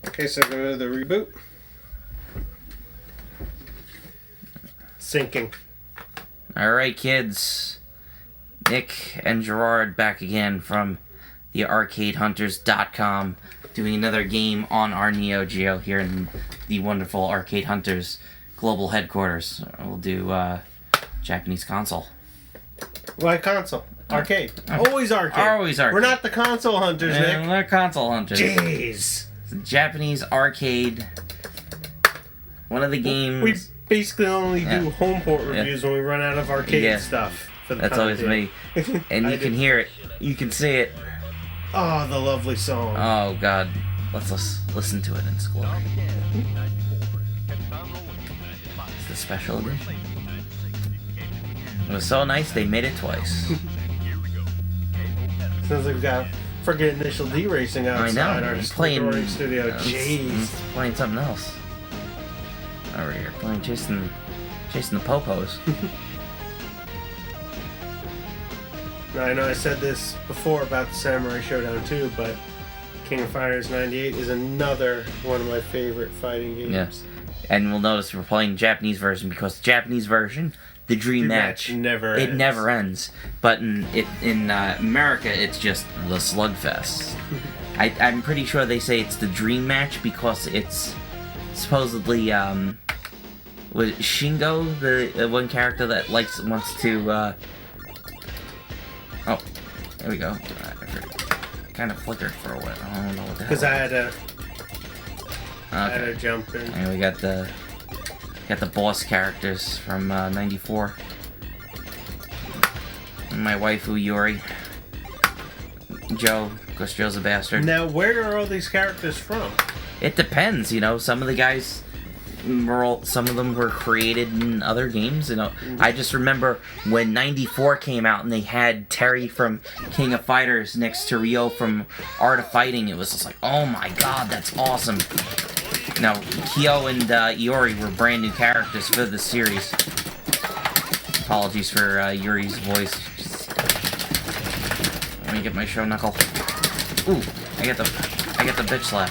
Okay, so go to the reboot. Syncing. Alright, kids. Nick and Gerard back again from the ArcadeHunters.com doing another game on our Neo Geo here in the wonderful Arcade Hunters global headquarters. We'll do Japanese console. Why console? Arcade. Always arcade. Always arcade. We're not the console hunters, Nick. We're console hunters. Jeez. It's a Japanese arcade. One of the games. We basically only do home port reviews when we run out of arcade stuff. For the That's always me. And you can hear it. You can see it. Oh, the lovely song. Oh, God. Let's listen to it in school. It's the special edition. It was so nice they made it twice. Sounds like we got friggin' Initial D racing outside our recording studio. Jeez. Playing something else. Over here, playing chasing the popos. I know I said this before about the Samurai Showdown 2, but King of Fighters 98 is another one of my favorite fighting games. Yes. And we'll notice we're playing the Japanese version because the Japanese version, the Dream Match never ends. But in America, it's just the Slugfest. I'm pretty sure they say it's the Dream Match because it's supposedly was Shingo the one character that wants to. Oh, there we go. It kind of flickered for a while. I don't know what the hell. Because I had to jump in. And we got the boss characters from '94. My waifu Yuri. Joe, because Joe's a bastard. Now, where are all these characters from? It depends, you know. Some of the guys, some of them were created in other games. You know, I just remember when '94 came out and they had Terry from King of Fighters next to Ryo from Art of Fighting. It was just like, oh my god, that's awesome. Now, Kyo and Iori were brand new characters for the series. Apologies for Yuri's voice. Let me get my show knuckle. Ooh, I get the bitch slap.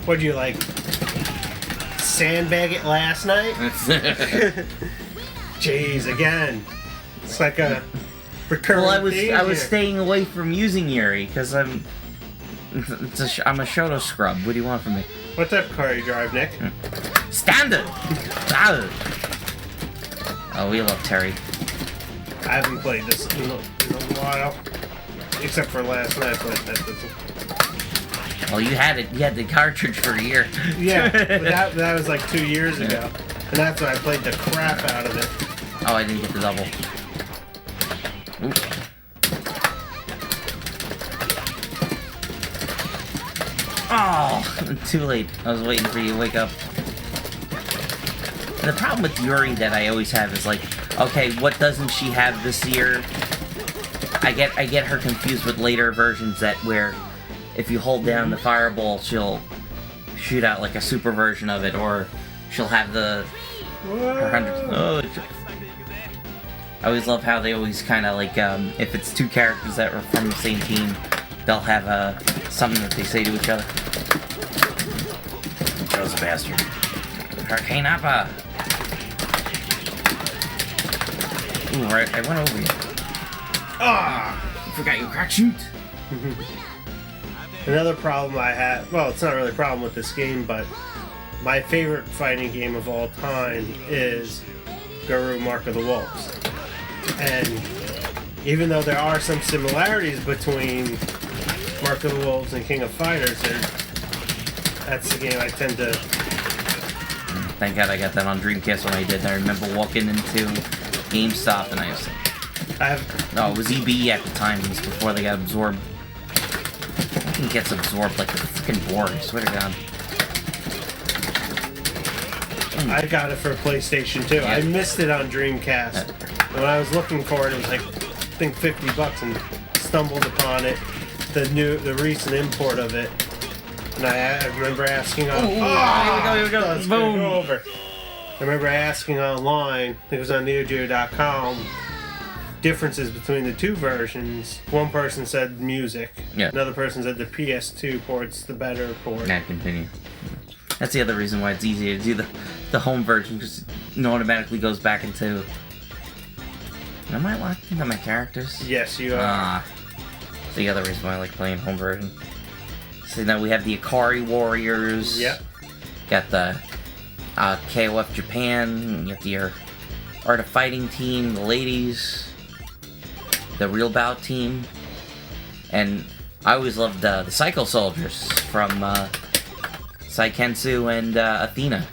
What'd you like? Sandbag it last night? Jeez, again. It's like a recurring theme I was here. staying away from using Yuri because I'm a Shoto scrub. What do you want from me? What type of car you drive, Nick? Standard. Oh, we love Terry. I haven't played this in a while, except for last night. But that doesn't. Well, you had it. You had the cartridge for a year. Yeah, but that was like 2 years ago, and that's when I played the crap out of it. Oh, I didn't get the double. Ooh. Oh, too late. I was waiting for you to wake up. And the problem with Yuri that I always have is like, okay, what doesn't she have this year? I get her confused with later versions that where if you hold down the fireball, she'll shoot out like a super version of it, or she'll have her 100. Oh, I always love how they always kind of like if it's two characters that are from the same team, they'll have something that they say to each other. Joe's a bastard. Hurricane Appa. Ooh, right, I went over you. Ah! You forgot your crack shoot. Another problem I had, well, it's not really a problem with this game, but my favorite fighting game of all time is Guru Mark of the Wolves. And even though there are some similarities between Mark of the Wolves and King of Fighters, that's the game I tend to... Thank God I got that on Dreamcast when I did. I remember walking into GameStop and I was like... No, it was EB at the time. It was before they got absorbed. It gets absorbed like a freaking board, I swear to God. I got it for PlayStation 2. Yeah. I missed it on Dreamcast. When I was looking for it, it was like, I think $50 and stumbled upon it. The recent import of it. And I remember asking on... here we go. Let's Boom. go over. I remember asking online, I think it was on Neo-Geo.com, differences between the two versions. One person said music. Yeah. Another person said the PS2 port's the better port. Now continue. That's the other reason why it's easier to do the home version, because it automatically goes back into... Am I locked into my characters? Yes, you are. That's the other reason why I like playing home version. So now we have the Ikari Warriors. Yep. Got the KOF Japan. You got the Art of Fighting team, the ladies. The Real Bout team. And I always loved the Psycho Soldiers from Saikensu and Athena,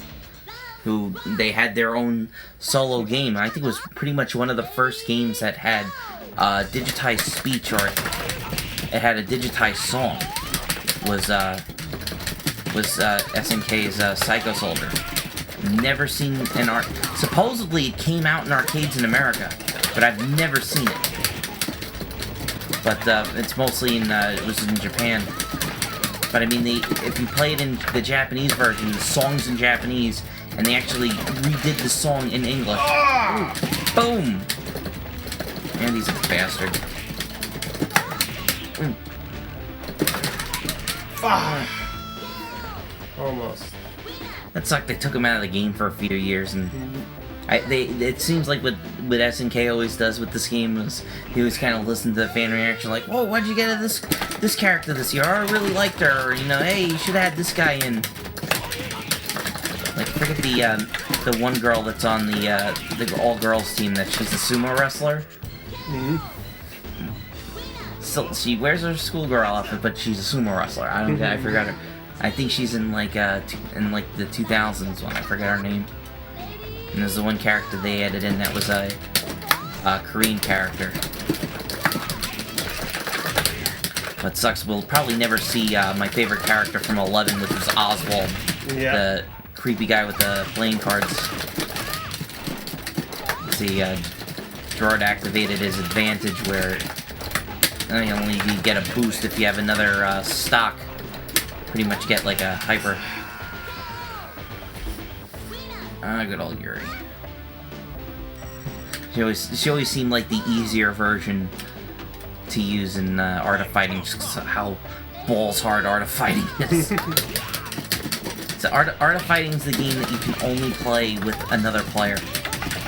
who they had their own solo game. I think it was pretty much one of the first games that had digitized speech, or it had a digitized song. Was SNK's Psycho Soldier. Never seen an art. Supposedly it came out in arcades in America, but I've never seen it. But it's mostly in it was in Japan. But I mean, if you play it in the Japanese version, the song's in Japanese, and they actually redid the song in English. Ooh, boom! Andy's a bastard. Fuck! Almost. That sucked. They took him out of the game for a few years, and it seems like what SNK always does with this game is he always kind of listen to the fan reaction, like, "Whoa, why'd you get this character this year? I really liked her." Or, you know, "Hey, you should have had this guy in." Like, forget the one girl that's on the all girls team, that she's a sumo wrestler. Mm-hmm. So she wears her schoolgirl outfit, but she's a sumo wrestler. I forgot her. I think she's in like the 2000s one. I forgot her name. And there's the one character they added in that was a Korean character. But sucks, we'll probably never see my favorite character from 11, which was Oswald. Yeah. The creepy guy with the playing cards. See, Gerard activated his advantage where you only get a boost if you have another stock. Pretty much get like a hyper. Good old Yuri. She always seemed like the easier version to use in Art of Fighting, just how balls hard Art of Fighting is. So Art of Fighting is the game that you can only play with another player,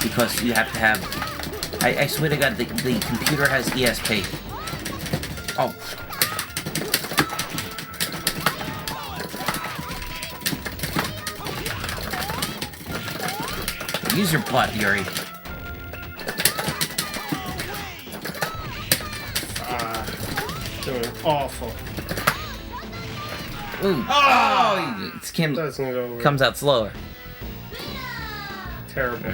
because you have to have. I swear to God, the computer has ESP. Oh. Use your butt, Yuri. Doing awful. Ooh. Oh! It's comes out slower. Terrible.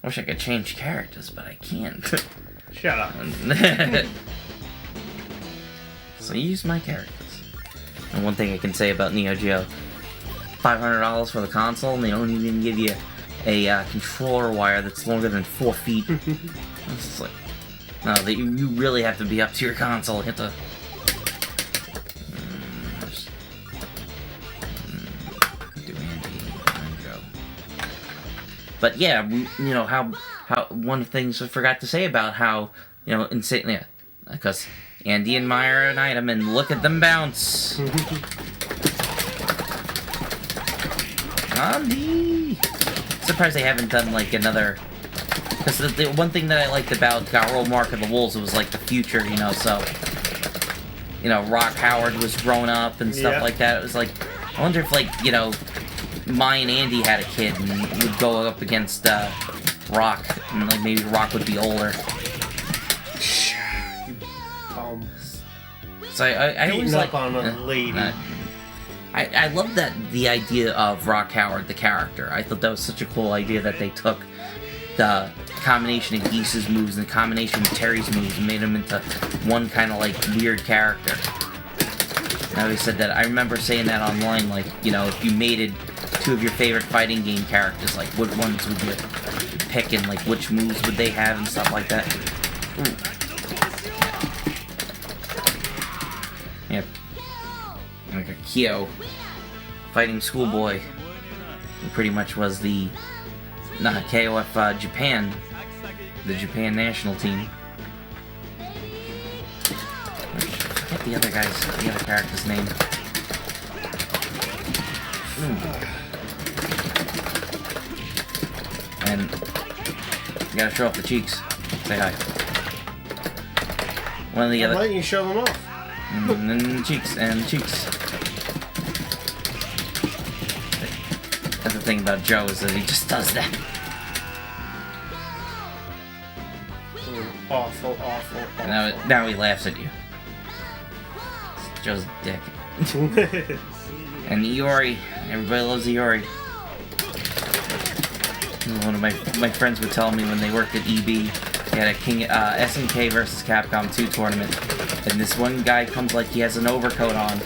I wish I could change characters, but I can't. Shut up. So use my characters. And one thing I can say about Neo Geo, $500 for the console, and they don't even give you a controller wire that's longer than 4 feet. It's just like, no, you really have to be up to your console. You have to. Do Andy, go. But yeah, you know how one of the things I forgot to say about how, you know, insane. Yeah, because Andy and Maya are an item, and look at them bounce. Andy! Surprised they haven't done like another. Because the one thing that I liked about Garou Mark of the Wolves, it was like the future, you know, so. You know, Rock Howard was grown up and stuff like that. It was like, I wonder if, like, you know, Maya and Andy had a kid and would go up against Rock, and like maybe Rock would be older. So I always like on a lady. I love the idea of Rock Howard, the character. I thought that was such a cool idea that they took the combination of Geese's moves and the combination of Terry's moves and made him into one kind of like weird character. And I always said that. I remember saying that online, like, you know, if you mated two of your favorite fighting game characters, like what ones would you pick and like which moves would they have and stuff like that. Ooh. Yep. Like a Kyo fighting Schoolboy. He pretty much was the KOF Japan, the Japan national team. I forget the other character's name. And you gotta show off the cheeks. Say hi. One of the other. Why don't you show them off? And then the cheeks and cheeks. That's the thing about Joe is that he just does that. Awful. Now he laughs at you. It's Joe's dick. And Yuri, everybody loves Yuri. One of my friends would tell me when they worked at EB, they had a SNK versus Capcom 2 tournament, and this one guy comes like he has an overcoat on,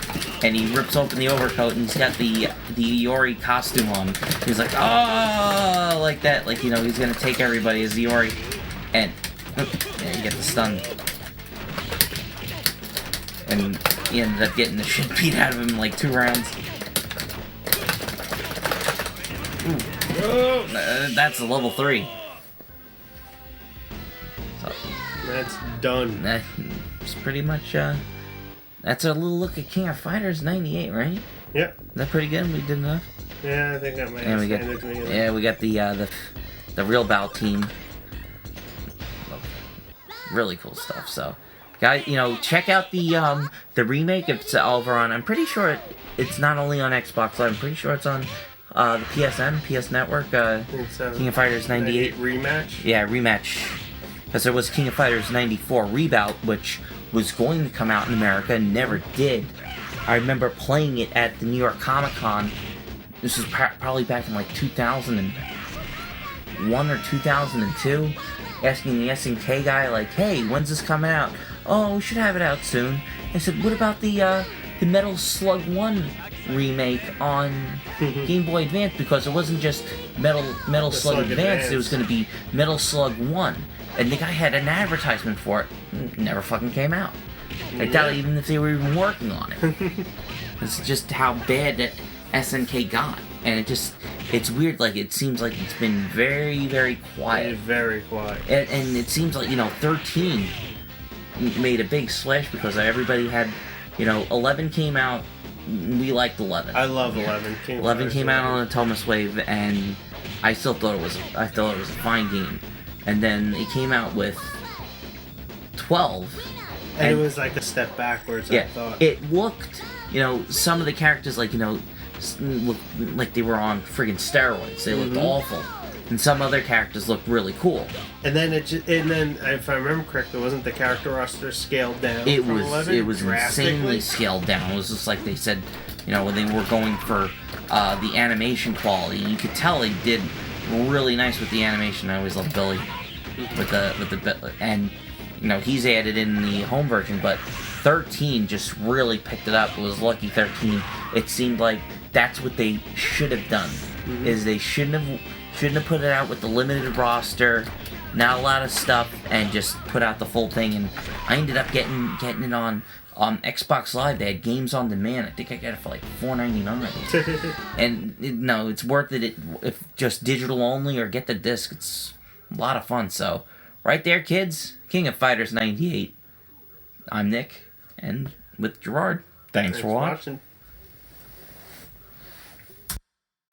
and he rips open the overcoat and he's got the Yuri costume on. He's like, oh, like that, like, you know, he's gonna take everybody as Yuri, and you get the stun. And he ended up getting the shit beat out of him in like 2 rounds. That's a level 3. So, that's done. That's pretty much, that's a little look at King of Fighters 98, right? Yep. Is that pretty good? We did enough? Yeah, I think that might have standard to me. Yeah, we got the real bout team. Really cool stuff, so. Guys, you know, check out the remake. It's over on, I'm pretty sure it's not only on Xbox Live, I'm pretty sure it's on the PSN, PS Network, King of Fighters 98. Rematch? Yeah, rematch. Because there was King of Fighters 94 Rebout, which was going to come out in America and never did. I remember playing it at the New York Comic Con. This was probably back in like 2001 or 2002. Asking the SNK guy, like, hey, when's this coming out? Oh, we should have it out soon. I said, what about the Metal Slug 1 remake on Game Boy Advance? Because it wasn't just Metal Slug Advance, it was going to be Metal Slug 1. And the guy had an advertisement for it. Never fucking came out. I doubt even if they were even working on it. It's just how bad that SNK got. And it's weird, like, it seems like it's been very, very quiet. Very quiet. And it seems like, you know, 13 made a big splash because everybody had, you know, 11 came out, we liked 11. I love 11. 11 came out on a Thomas Wave, and I still thought it was a fine game. And then it came out with 12. And it was like a step backwards, yeah, I thought. It looked, you know, some of the characters, like, you know, looked like they were on friggin' steroids. They looked awful. And some other characters looked really cool. And then if I remember correctly, wasn't the character roster scaled down? It was insanely scaled down. It was just like they said, you know, when they were going for the animation quality. You could tell they did really nice with the animation. I always loved Billy with the and you know, he's added in the home version, but 13 just really picked it up. It was lucky 13. It seemed like that's what they should have done. Is they shouldn't have put it out with the limited roster, not a lot of stuff, and just put out the full thing. And I ended up getting it on Xbox Live. They had games on demand. I think I got it for like $4.99. And no, it's worth it if just digital only or get the disc. It's a lot of fun. So right there, kids, King of Fighters 98. I'm Nick, and with Gerard. Thanks for watching.